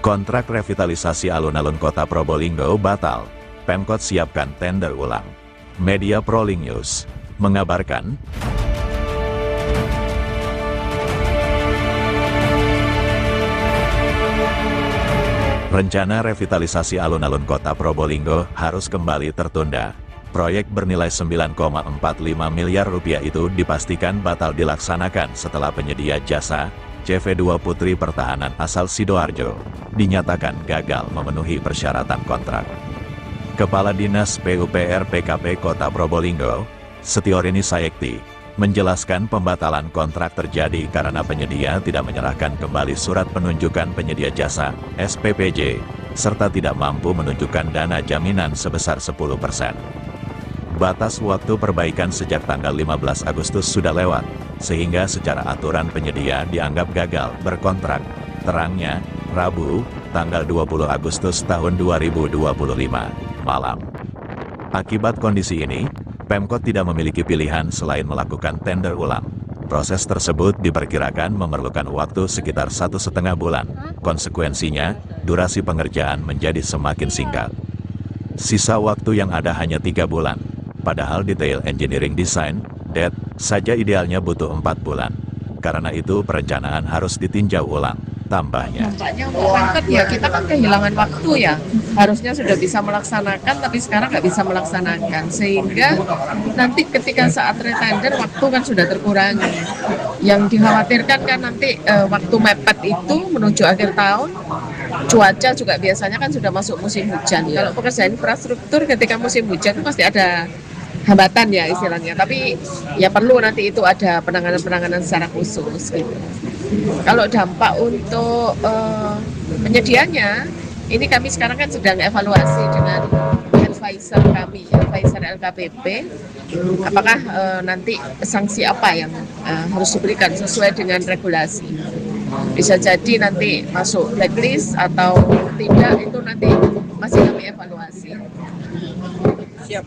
Kontrak revitalisasi alun-alun kota Probolinggo batal. Pemkot siapkan tender ulang. Media Proling News mengabarkan, rencana revitalisasi alun-alun kota Probolinggo harus kembali tertunda. Proyek bernilai 9,45 miliar rupiah itu dipastikan batal dilaksanakan setelah penyedia jasa, CV2 Putri Pertahanan asal Sidoarjo, dinyatakan gagal memenuhi persyaratan kontrak. Kepala Dinas PUPR PKP Kota Probolinggo, Setiorini Sayekti, menjelaskan pembatalan kontrak terjadi karena penyedia tidak menyerahkan kembali surat penunjukan penyedia jasa, SPPJ, serta tidak mampu menunjukkan dana jaminan sebesar 10%. Batas waktu perbaikan sejak tanggal 15 Agustus sudah lewat, sehingga secara aturan penyedia dianggap gagal berkontrak. Terangnya, Rabu, tanggal 20 Agustus tahun 2025, malam. Akibat kondisi ini, Pemkot tidak memiliki pilihan selain melakukan tender ulang. Proses tersebut diperkirakan memerlukan waktu sekitar 1,5 bulan. Konsekuensinya, durasi pengerjaan menjadi semakin singkat. Sisa waktu yang ada hanya 3 bulan. Padahal detail engineering design, DET, saja idealnya butuh 4 bulan. Karena itu perencanaan harus ditinjau ulang, tambahnya. Nampaknya untuk Pemkot ya, kita kan kehilangan waktu ya. Harusnya sudah bisa melaksanakan, tapi sekarang nggak bisa melaksanakan. Sehingga nanti ketika saat retender, waktu kan sudah terkurangi. Yang dikhawatirkan kan nanti waktu mepet itu menuju akhir tahun, cuaca juga biasanya kan sudah masuk musim hujan. Kalau pekerjaan infrastruktur ketika musim hujan pasti ada hambatan ya istilahnya, tapi ya perlu nanti itu ada penanganan-penanganan secara khusus gitu. Kalau dampak untuk penyediaannya, ini kami sekarang kan sedang evaluasi dengan advisor kami, advisor LKPP, apakah nanti sanksi apa yang harus diberikan sesuai dengan regulasi. Bisa jadi nanti masuk blacklist atau tidak, itu nanti masih kami evaluasi. Siap.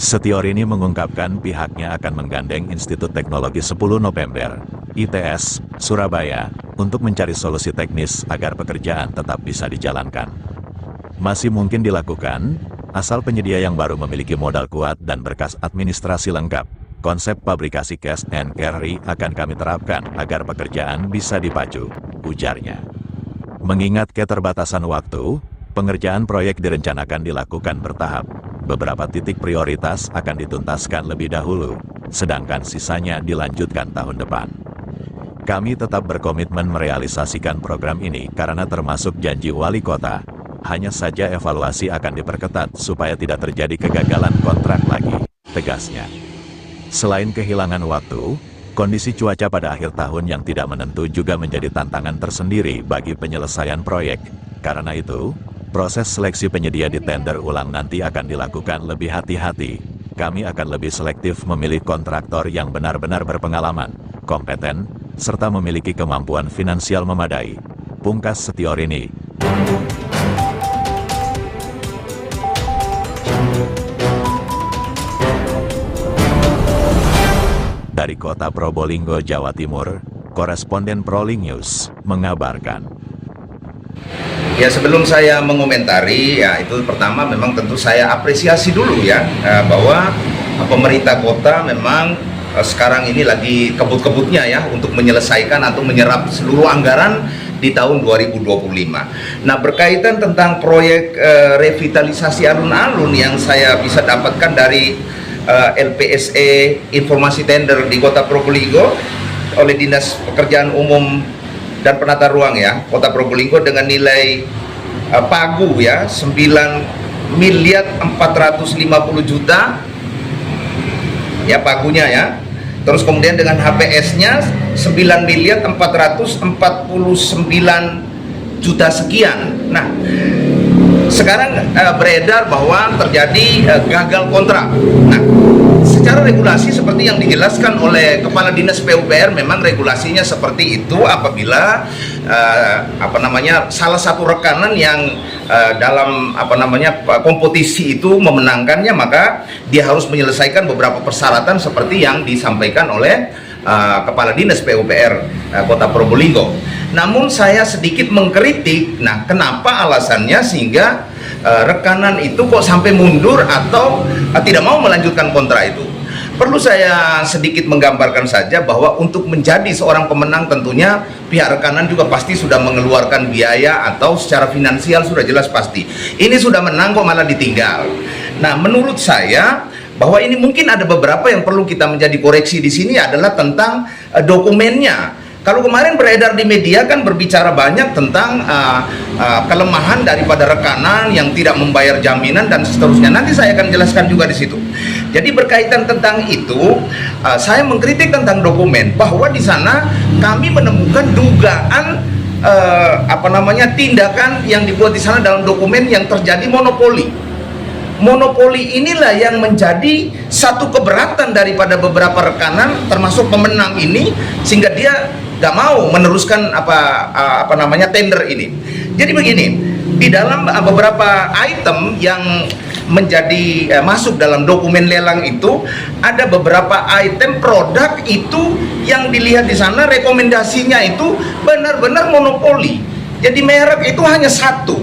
Setiorini mengungkapkan pihaknya akan menggandeng Institut Teknologi 10 November, ITS, Surabaya, untuk mencari solusi teknis agar pekerjaan tetap bisa dijalankan. Masih mungkin dilakukan, asal penyedia yang baru memiliki modal kuat dan berkas administrasi lengkap. Konsep pabrikasi cash and carry akan kami terapkan agar pekerjaan bisa dipacu, ujarnya. Mengingat keterbatasan waktu, pengerjaan proyek direncanakan dilakukan bertahap. Beberapa titik prioritas akan dituntaskan lebih dahulu, sedangkan sisanya dilanjutkan tahun depan. Kami tetap berkomitmen merealisasikan program ini karena termasuk janji wali kota. Hanya saja evaluasi akan diperketat supaya tidak terjadi kegagalan kontrak lagi, tegasnya. Selain kehilangan waktu, kondisi cuaca pada akhir tahun yang tidak menentu juga menjadi tantangan tersendiri bagi penyelesaian proyek. Karena itu, proses seleksi penyedia di tender ulang nanti akan dilakukan lebih hati-hati. Kami akan lebih selektif memilih kontraktor yang benar-benar berpengalaman, kompeten, serta memiliki kemampuan finansial memadai. Pungkas Setiorini. Dari kota Probolinggo, Jawa Timur, koresponden Proling News mengabarkan. Ya, sebelum saya mengomentari, ya itu pertama memang tentu saya apresiasi dulu ya, bahwa pemerintah kota memang sekarang ini lagi kebut-kebutnya ya untuk menyelesaikan atau menyerap seluruh anggaran di tahun 2025. Nah, berkaitan tentang proyek revitalisasi alun-alun yang saya bisa dapatkan dari LPSE informasi tender di Kota Probolinggo oleh Dinas Pekerjaan Umum dan Penata Ruang ya, Kota Probolinggo dengan nilai pagu ya 9.450 juta ya pagunya ya. Terus kemudian dengan HPS-nya 9.449 juta sekian. Nah, sekarang beredar bahwa terjadi gagal kontrak. Nah, secara regulasi seperti yang dijelaskan oleh Kepala Dinas PUPR, memang regulasinya seperti itu apabila salah satu rekanan yang dalam kompetisi itu memenangkannya, maka dia harus menyelesaikan beberapa persyaratan seperti yang disampaikan oleh Kepala Dinas PUPR Kota Probolinggo. Namun saya sedikit mengkritik, nah kenapa alasannya sehingga rekanan itu kok sampai mundur atau tidak mau melanjutkan kontrak itu. Perlu saya sedikit menggambarkan saja bahwa untuk menjadi seorang pemenang tentunya pihak rekanan juga pasti sudah mengeluarkan biaya atau secara finansial sudah jelas pasti. Ini sudah menang kok malah ditinggal. Nah, menurut saya bahwa ini mungkin ada beberapa yang perlu kita menjadi koreksi di sini adalah tentang dokumennya. Kalau kemarin beredar di media kan berbicara banyak tentang kelemahan daripada rekanan yang tidak membayar jaminan dan seterusnya. Nanti saya akan jelaskan juga di situ. Jadi berkaitan tentang itu, saya mengkritik tentang dokumen bahwa di sana kami menemukan dugaan tindakan yang dibuat di sana dalam dokumen yang terjadi monopoli. Monopoli inilah yang menjadi satu keberatan daripada beberapa rekanan termasuk pemenang ini sehingga dia gak mau meneruskan tender ini. Jadi begini, di dalam beberapa item yang menjadi masuk dalam dokumen lelang itu ada beberapa item produk itu yang dilihat di sana rekomendasinya itu benar-benar monopoli. Jadi merek itu hanya satu.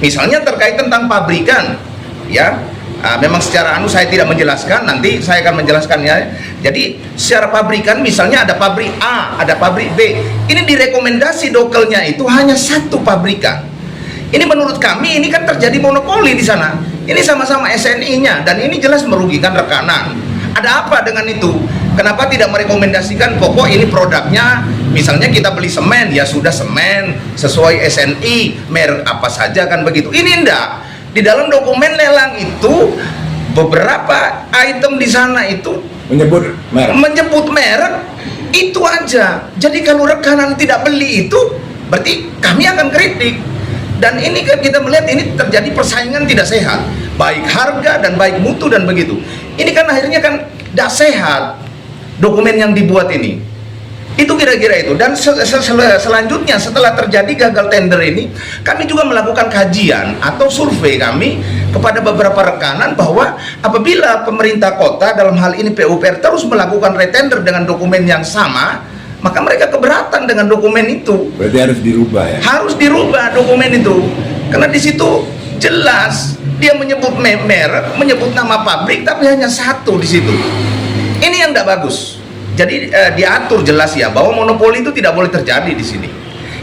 Misalnya terkait tentang pabrikan, ya. Memang secara saya tidak menjelaskan, nanti saya akan menjelaskannya. Jadi secara pabrikan misalnya ada pabrik A, ada pabrik B. Ini direkomendasi dokelnya itu hanya satu pabrikan. Ini menurut kami ini kan terjadi monopoli di sana. Ini sama-sama SNI-nya dan ini jelas merugikan rekanan. Ada apa dengan itu? Kenapa tidak merekomendasikan pokok ini produknya, misalnya kita beli semen, ya sudah semen sesuai SNI, merek apa saja kan begitu. Ini enggak. Di dalam dokumen lelang itu beberapa item di sana itu menyebut merek itu aja. Jadi kalau rekanan tidak beli itu berarti kami akan kritik. Dan ini kan kita melihat ini terjadi persaingan tidak sehat, baik harga dan baik mutu dan begitu. Ini kan akhirnya kan tidak sehat dokumen yang dibuat ini. Itu kira-kira itu. Dan selanjutnya setelah terjadi gagal tender ini, kami juga melakukan kajian atau survei kami kepada beberapa rekanan bahwa apabila pemerintah kota dalam hal ini PUPR terus melakukan retender dengan dokumen yang sama, maka mereka keberatan dengan dokumen itu. Berarti harus dirubah ya? Harus dirubah dokumen itu. Karena di situ jelas dia menyebut merek, menyebut nama pabrik, tapi hanya satu di situ. Ini yang tidak bagus. Jadi diatur jelas ya bahwa monopoli itu tidak boleh terjadi di sini.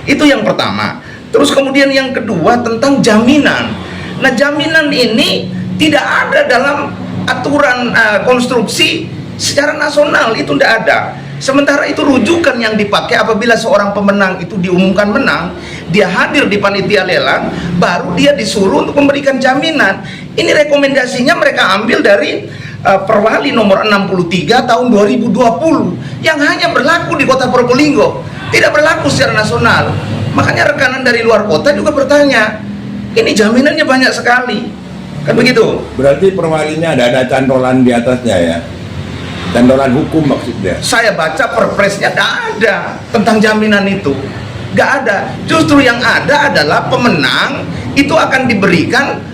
Itu yang pertama. Terus kemudian yang kedua tentang jaminan. Nah, jaminan ini tidak ada dalam aturan konstruksi secara nasional, itu tidak ada. Sementara itu rujukan yang dipakai apabila seorang pemenang itu diumumkan menang, dia hadir di panitia lelang, baru dia disuruh untuk memberikan jaminan. Ini rekomendasinya mereka ambil dari Perwali nomor 63 tahun 2020 yang hanya berlaku di kota Probolinggo, tidak berlaku secara nasional. Makanya rekanan dari luar kota juga bertanya, ini jaminannya banyak sekali, kan begitu. Berarti perwalinya ada cantolan di atasnya ya, cantolan hukum maksudnya. Saya baca perpresnya tidak ada tentang jaminan itu, nggak ada. Justru yang ada adalah pemenang itu akan diberikan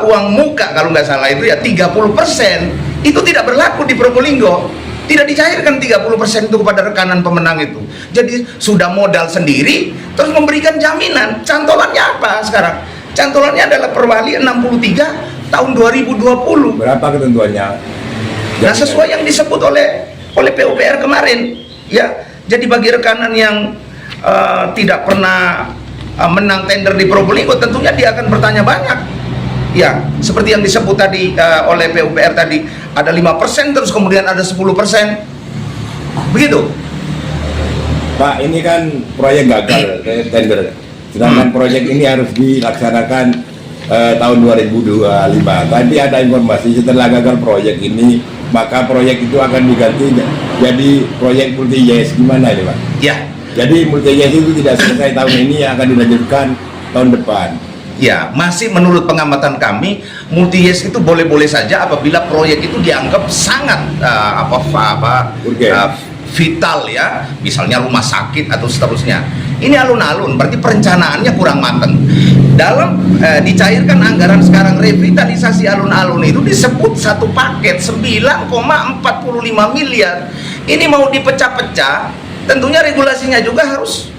uang muka kalau nggak salah itu ya 30%. Itu tidak berlaku di Probolinggo, tidak dicairkan 30% itu kepada rekanan pemenang itu. Jadi sudah modal sendiri terus memberikan jaminan. Cantolannya apa sekarang? Cantolannya adalah Perwali 63 tahun 2020. Berapa ketentuannya? Nah, sesuai yang disebut oleh PUPR kemarin ya. Jadi bagi rekanan yang tidak pernah menang tender di Probolinggo, tentunya dia akan bertanya banyak. Ya, seperti yang disebut tadi oleh PUPR tadi, ada 5%, terus kemudian ada 10%. Begitu. Pak, ini kan proyek gagal tender. Sedangkan proyek ini harus dilaksanakan tahun 2025. Tadi ada informasi setelah gagal proyek ini, maka proyek itu akan diganti jadi proyek multi yes. Gimana ini, Pak? Ya. Jadi multi yes itu tidak selesai tahun ini, akan dilanjutkan tahun depan. Ya, masih menurut pengamatan kami, multi yes itu boleh-boleh saja apabila proyek itu dianggap sangat vital ya, misalnya rumah sakit atau seterusnya. Ini alun-alun, berarti perencanaannya kurang matang. Dalam dicairkan anggaran sekarang revitalisasi alun-alun itu disebut satu paket 9,45 miliar. Ini mau dipecah-pecah, tentunya regulasinya juga harus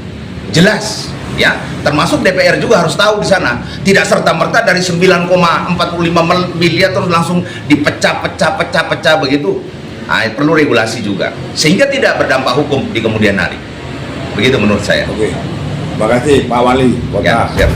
jelas ya, termasuk DPR juga harus tahu di sana, tidak serta-merta dari 9,45 miliar terus langsung dipecah begitu. Nah, perlu regulasi juga sehingga tidak berdampak hukum di kemudian hari. Begitu menurut saya. Oke. Terima kasih Pak Wali Kota. Ya, siap.